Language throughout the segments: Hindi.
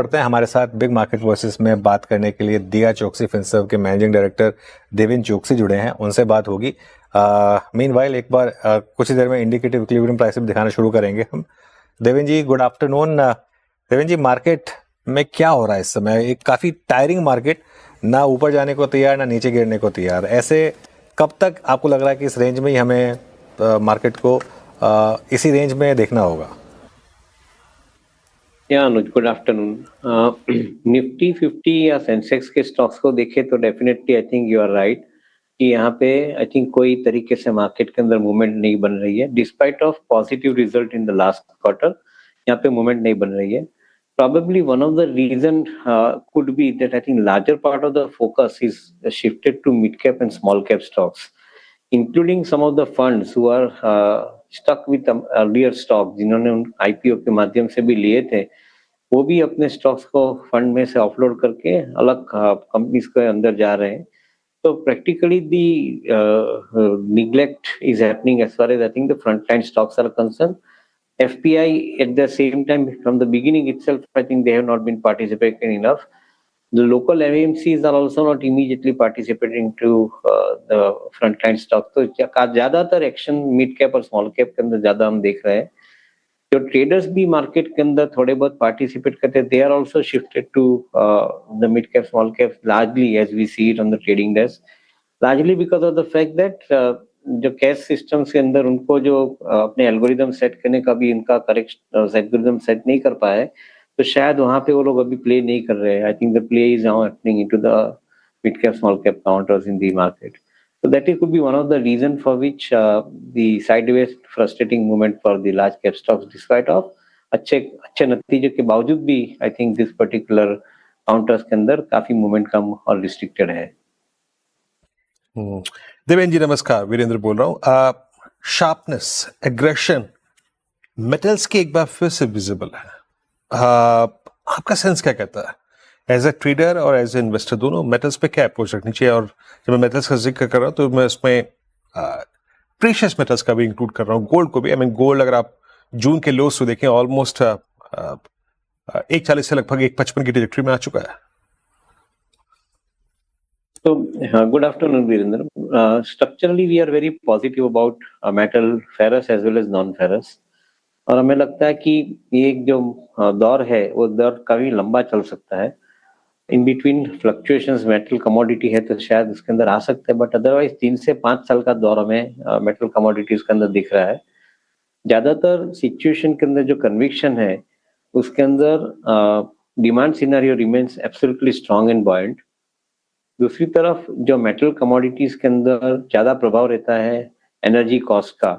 पढ़ते हैं। हमारे साथ बिग मार्केट वॉइसेस में बात करने के लिए दिया चोकसी फिनसर्व के मैनेजिंग डायरेक्टर देवेन चोकसी जुड़े हैं, उनसे बात होगी। मीनवाइल एक बार कुछ ही देर में इंडिकेटिव इक्विलिब्रियम प्राइस दिखाना शुरू करेंगे हम। Deven ji, good afternoon. देवेन जी, मार्केट में क्या हो रहा है इस समय? एक काफी टायरिंग मार्केट, ना ऊपर जाने को तैयार ना नीचे गिरने को तैयार। ऐसे कब तक आपको लग रहा है कि इस रेंज में ही हमें मार्केट को इसी रेंज में देखना होगा? या अनुज, गुड आफ्टरनून। निफ्टी 50 या सेंसेक्स के स्टॉक्स को देखें तो definitely I think you are right कि यहाँ पे आई थिंक कोई तरीके से मार्केट के अंदर मूवमेंट नहीं बन रही है। Despite of positive result in the last quarter, यहाँ पे मूवमेंट नहीं बन रही है। Probably one of the reason could be that I think larger part of the focus is shifted to mid cap and small cap stocks, including some of the funds who are stuck with earlier stocks जिन्होंने IPO के माध्यम से भी लिए थे, वो भी अपने स्टॉक्स को फंड में से ऑफलोड करके अलग कंपनीज के अंदर जा रहे हैं। So practically the neglect is happening as far as I think the frontline stocks are concerned. FPI at the same time from the beginning itself, I think they have not been participating enough. The local AMCs are also not immediately participating to the frontline stocks. तो ज्यादातर एक्शन मिड कैप और स्मॉल कैप के अंदर ज्यादा हम देख रहे हैं। जो ट्रेडर्स भी मार्केट के अंदर थोड़े बहुत पार्टिसिपेट करते हैं, they are also shifted to the mid cap small cap largely as we see it on the trading desk, largely because of the fact that जो कैश सिस्टम्स के अंदर उनको जो अपने एल्गोरिदम सेट करने का भी इनका करेक्ट एल्गोरिदम सेट नहीं कर पाए, तो शायद वहां पे वो लोग अभी प्ले नहीं कर रहे हैं। I think the play is now happening into the mid cap small cap counters in the market. So that it could be one of the reason for which the sideways frustrating movement for the large cap stocks, despite of अच्छे नतीजे के बावजूद भी I think this particular counters के अंदर काफी मूवमेंट कम और रिस्ट्रिक्टेड है। देवेन जी नमस्कार, वीरेंद्र बोल रहा हूँ। शार्पनेस, एग्रेशन मेटल्स की एक बार फिर से विजिबल है। आपका सेंस क्या कहता है एज ए ट्रेडर और एज ए इन्वेस्टर, दोनों मेटल्स पे क्या अप्रोच रखनी चाहिए? और जब मैं मेटल्स का जिक्र कर रहा हूँ तो मैं उसमें प्रीशियस मेटल्स का भी इंक्लूड कर रहा हूँ, गोल्ड को भी। आई मीन गोल्ड अगर आप जून के लोस को देखें, ऑलमोस्ट 1.40 से लगभग 1.55 की ट्रैजेक्टरी में आ चुका है। So good afternoon, Virendra. Structurally, we are very positive about metal, ferrous as well as non-ferrous. और हमें लगता है कि ये एक जो दौर है वो दौर काफी लंबा चल सकता है। In between fluctuations metal commodity है तो शायद उसके अंदर आ सकते हैं, बट अदरवाइज 3 से 5 साल का दौर हमें मेटल कमोडिटीज के अंदर दिख रहा है। ज्यादातर सिचुएशन के अंदर जो कन्विक्शन है उसके अंदर demand scenario remains absolutely strong and buoyant. दूसरी तरफ जो मेटल कमोडिटीज के अंदर ज्यादा प्रभाव रहता है एनर्जी कॉस्ट का,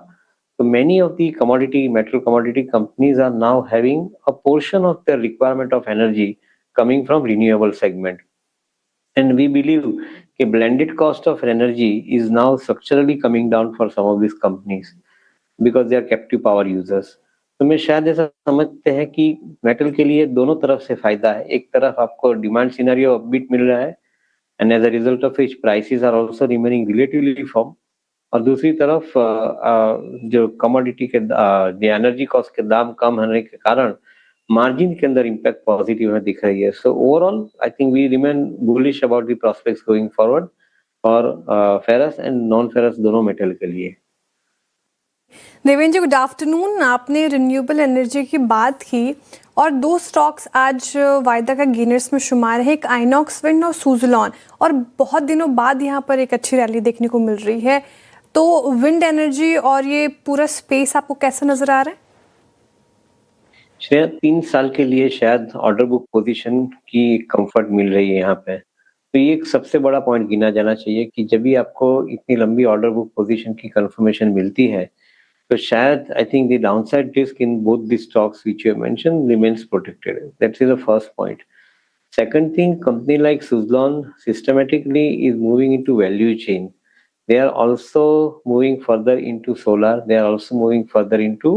तो many of the metal commodity companies are now having a portion of their requirement of energy coming from renewable segment, and we believe कि blended cost of energy is now structurally coming down for some of these companies because they are captive power users. तो मैं शायद ऐसा समझते हैं कि मेटल के लिए दोनों तरफ से फायदा है। एक तरफ आपको डिमांड सिनेरियो अपबीट मिल रहा है and as a result of which prices are also remaining relatively firm, और दूसरी तरफ जो कमोडिटी के एनर्जी कॉस्ट के दाम कम होने के कारण मार्जिन के अंदर इम्पैक्ट पॉजिटिव में दिख रही है। So overall I think we remain bullish about the prospects going forward और फेरस एंड नॉन फेरस दोनों मेटल के लिए। Deven ji good afternoon. आपने रिन्यूएबल एनर्जी की बात की और 2 स्टॉक्स आज वायदा का गेनर्स में शुमार है, एक आइनॉक्स विंड और सुज़लॉन, और बहुत दिनों बाद यहाँ पर एक अच्छी रैली देखने को मिल रही है। तो विंड एनर्जी और ये पूरा स्पेस आपको कैसा नजर आ रहा है? शायद 3 साल के लिए शायद ऑर्डर बुक पोजीशन की कंफर्ट मिल रही है यहाँ पे, तो ये एक सबसे बड़ा पॉइंट गिना जाना चाहिए कि जब भी आपको इतनी लंबी ऑर्डर बुक पोजीशन की कंफर्मेशन मिलती है तो शायद आई think the downside risk in both the stocks which you mention remains protected. That is the first point. Second thing, company like Suzlon systematically is moving into value chain. They are also moving further into solar. They are also moving further into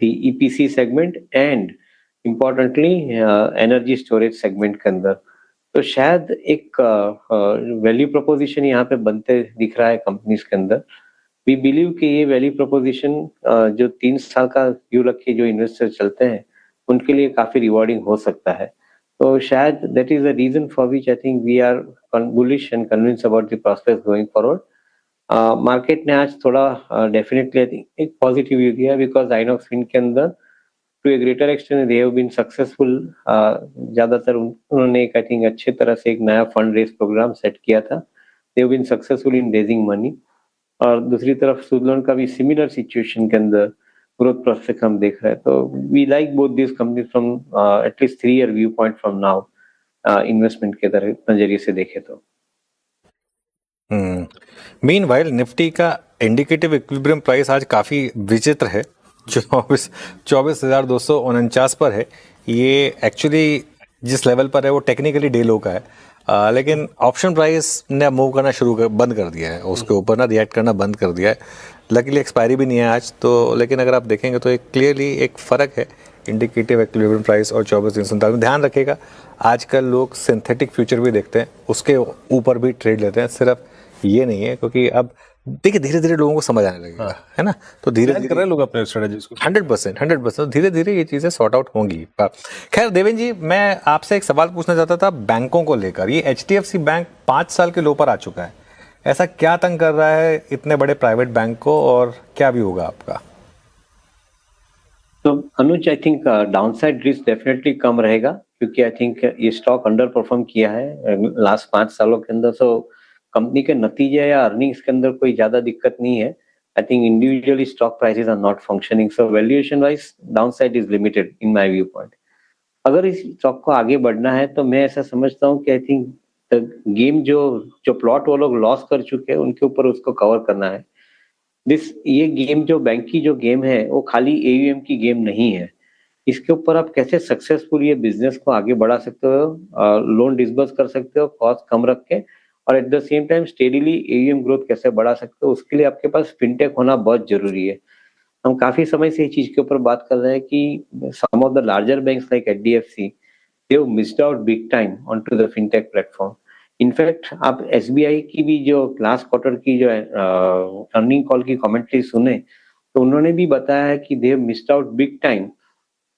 the EPC segment and importantly energy storage segment के अंदर। तो शायद एक वैल्यू प्रोपोजिशन यहाँ पे बनते दिख रहा है कंपनीज के अंदर। वी बिलीव कि ये वैल्यू प्रोपोजिशन जो 3 साल का व्यू रख के जो इन्वेस्टर चलते हैं उनके लिए काफी रिवॉर्डिंग हो सकता है। तो शायद that is the reason for which I think we are bullish and convince about the prospects going forward. Market ने आज थोड़ा डेफिनेटली आई थिंक एक पॉजिटिव व्यू दिया बिकॉज आइनॉक्स विंड के अंदर to a greater extent they have been successful. ज्यादातर उन्होंने एक आई थिंक अच्छे तरह से एक नया फंड रेज प्रोग्राम सेट किया था। They have been successful in raising money. और दूसरी तरफ सुज़लोन का भी सिमिलर सिचुएशन के अंदर ग्रोथ प्रोस्पेक्ट हम देख रहे हैं। तो we like both this company from at least 3 year view point from now, investment के नजरिए से देखे तो। मीनवाइल निफ्टी का इंडिकेटिव इक्विलिब्रियम प्राइस आज काफी विचित्र है, 24,249 पर है। ये एक्चुअली जिस लेवल पर है वो टेक्निकली डे लो का है, लेकिन ऑप्शन प्राइस ने मूव करना बंद कर दिया है, उसके ऊपर ना रिएक्ट करना बंद कर दिया है। लकीली एक्सपायरी भी नहीं है आज तो, लेकिन अगर आप देखेंगे तो एक क्लियरली एक फ़र्क है इंडिकेटिव इक्विलिब्रियम प्राइस और 24,347 में। ध्यान रखिएगा आजकल लोग सिंथेटिक फ्यूचर भी देखते हैं, उसके ऊपर भी ट्रेड लेते हैं, सिर्फ ये नहीं है, क्योंकि अब देखिए धीरे धीरे लोगों को समझ आने लगेगा, है ना। तो धीरे कर धीरे रहे हैं लोग अपने स्ट्रेटजीज को 100% धीरे धीरे ये चीज़ें सॉर्ट आउट होंगी। खैर देवेंद्र जी, मैं आपसे एक सवाल पूछना चाहता था बैंकों को लेकर। ये HDFC बैंक 5 साल के लो पर आ चुका है, ऐसा क्या तंग कर रहा है इतने बड़े प्राइवेट बैंक को, और क्या भी होगा आपका? तो Anuj I think downside risk definitely कम रहेगा, क्योंकि आई थिंक ये स्टॉक अंडर परफॉर्म किया है लास्ट 5 सालों के अंदर। सो कंपनी के नतीजे या अर्निंग्स के अंदर कोई ज्यादा दिक्कत नहीं है। I think individually stock prices are not functioning, so valuation wise downside is limited in my view point. अगर इस स्टॉक को आगे बढ़ना है तो मैं ऐसा समझता हूँ कि आई थिंक गेम जो प्लॉट वो लोग लॉस कर चुके हैं उनके ऊपर उसको कवर करना है। ये गेम जो बैंक की जो गेम है वो खाली AUM की गेम नहीं है। इसके ऊपर आप कैसे सक्सेसफुल ये बिजनेस को आगे बढ़ा सकते हो, लोन डिसबर्स कर सकते हो कॉस्ट कम रख के, और eight the same time steadily AUM growth कैसे बढ़ा सकते हो, उसके लिए आपके पास फिनटेक होना बहुत जरूरी है। हम काफी समय से इस चीज के ऊपर बात कर रहे हैं कि some of the larger banks like HDFC they have missed out big time onto the fintech platform. In fact आप SBI की भी जो लास्ट क्वार्टर की जो अर्निंग कॉल की कमेंट्री सुने तो उन्होंने भी बताया है कि they have missed out big time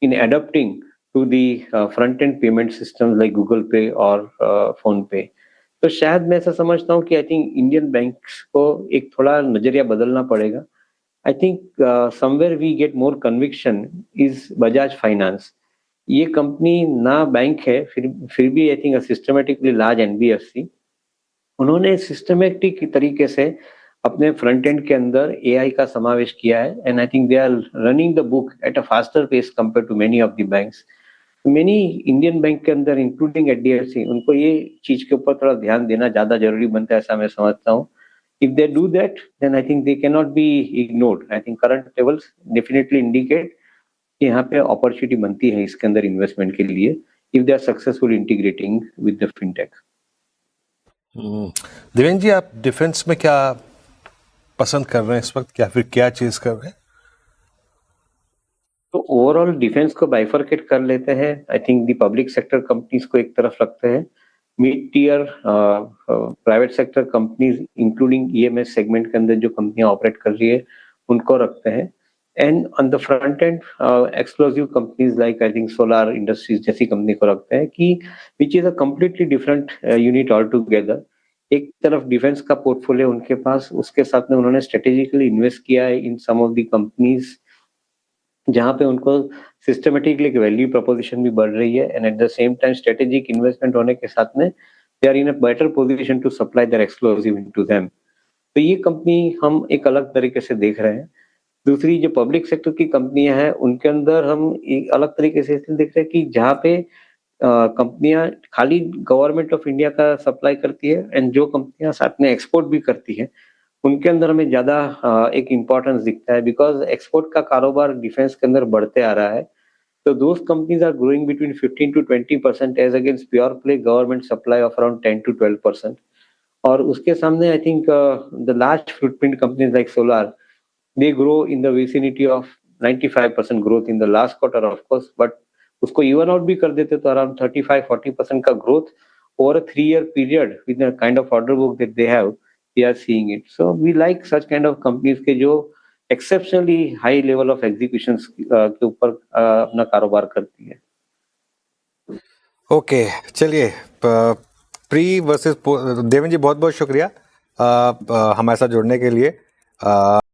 in adapting to the front end payment system like Google Pay और फोन पे। तो शायद मैं ऐसा समझता हूँ कि आई थिंक इंडियन बैंक्स को एक थोड़ा नजरिया बदलना पड़ेगा। I think somewhere we get more conviction is Bajaj finance. ये कंपनी ना बैंक है, फिर भी I think a systematically large NBFC। उन्होंने सिस्टमेटिक तरीके से अपने फ्रंट एंड के अंदर AI का समावेश किया है, and I think they are running the book at a faster pace compare to many of the banks. Many Indian bank के अंदर इंक्लूडिंग HDFC उनको ये चीज के ऊपर थोड़ा ध्यान देना ज्यादा जरूरी बनता है, ऐसा मैं समझता हूँ। If they do that then I think they can not be ignored. I think current levels definitely indicate कि यहाँ पे अपॉर्चुनिटी बनती है इसके अंदर इन्वेस्टमेंट के लिए if they are successful integrating with the fintech. Devendra ji, आप डिफेंस में क्या पसंद कर रहे हैं इस वक्त, या फिर क्या चीज कर रहे हैं? तो ओवरऑल डिफेंस को बाइफरकेट कर लेते हैं। I think the public sector companies को एक तरफ रखते हैं, mid tier private sector companies including EMS segment के अंदर जो कंपनियां ऑपरेट कर रही है उनको रखते हैं, and on the front end explosive companies like I think solar industries जैसी कंपनी को रखते हैं, कि which is a completely different unit all together. एक तरफ डिफेंस का पोर्टफोलियो उनके पास, उसके साथ में उन्होंने स्ट्रेटेजिकली इन्वेस्ट किया है इन सम ऑफ द कंपनीज जहां पे उनको सिस्टमेटिकली एक वैल्यू प्रोपोजिशन भी बढ़ रही है, and at the same time strategic investment होने के साथ में they are in a better position to supply their exclusive into them. तो ये कंपनी हम एक अलग तरीके से देख रहे हैं। दूसरी जो पब्लिक सेक्टर की कंपनियां हैं उनके अंदर हम एक अलग तरीके से देख रहे हैं कि जहाँ पे कंपनियां खाली गवर्नमेंट ऑफ इंडिया का सप्लाई करती है, एंड जो कंपनियां साथ में एक्सपोर्ट भी करती है उनके अंदर हमें ज्यादा एक इम्पोर्टेंस दिखता है, बिकॉज एक्सपोर्ट का कारोबार डिफेंस के अंदर बढ़ते आ रहा है। तो those companies are growing between 15 to 20% as against pure play government supply of around 10 to 12%। और उसके सामने I think the large footprint companies like solar they grow in the vicinity of 95% growth in the last quarter of course, but उसको even out भी कर देते तो around 35-40% का growth over a 3-year period with the kind of order book that they have, we are seeing it. So we like such kind of companies के जो exceptionally high level of execution के ऊपर अपना कारोबार करती है। ओके, चलिए प्री वर्सेस देवेन जी, बहुत बहुत शुक्रिया हमारे साथ जुड़ने के लिए।